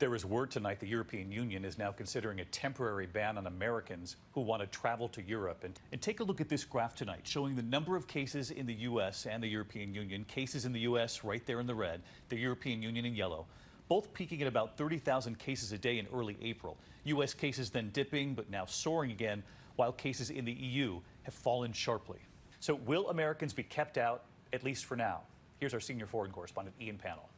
There is word tonight the European Union is now considering a temporary ban on Americans who want to travel to Europe. And take a look at this graph tonight showing the number of cases in the U.S. and the European Union. Cases in the U.S. right there in the red, the European Union in yellow, both peaking at about 30,000 cases a day in early April. U.S. cases then dipping but now soaring again, while cases in the EU have fallen sharply. So will Americans be kept out, at least for now? Here's our senior foreign correspondent, Ian Pannell.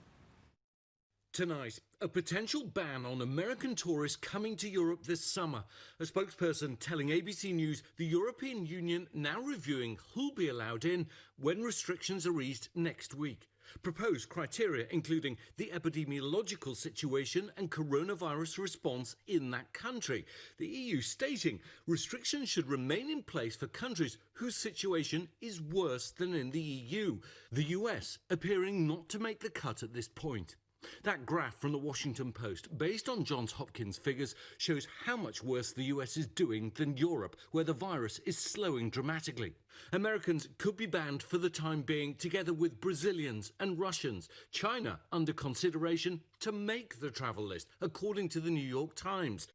Tonight, a potential ban on American tourists coming to Europe this summer. A spokesperson telling ABC News the European Union now reviewing who'll be allowed in when restrictions are eased next week. Proposed criteria including the epidemiological situation and coronavirus response in that country. The EU stating restrictions should remain in place for countries whose situation is worse than in the EU. The US appearing not to make the cut at this point. That graph from the Washington Post, based on Johns Hopkins figures, shows how much worse the US is doing than Europe, where the virus is slowing dramatically. Americans could be banned for the time being, together with Brazilians and Russians. China under consideration to make the travel list, according to the New York Times.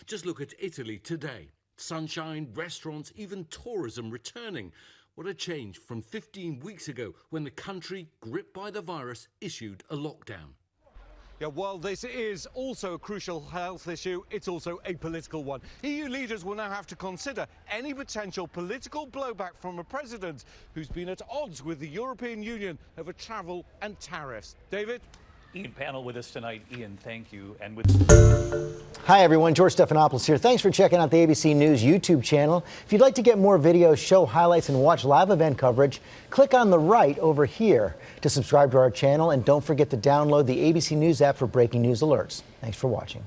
Just look at Italy today. Sunshine, restaurants, even tourism returning. What a change from 15 weeks ago when the country, gripped by the virus, issued a lockdown. Yeah, while this is also a crucial health issue, it's also a political one. EU leaders will now have to consider any potential political blowback from a president who's been at odds with the European Union over travel and tariffs. David? Ian Pannell with us tonight. Ian, thank you. And Hi, everyone. George Stephanopoulos here. Thanks for checking out the ABC News YouTube channel. If you'd like to get more videos, show highlights, and watch live event coverage, click on the right over here to subscribe to our channel. And don't forget to download the ABC News app for breaking news alerts. Thanks for watching.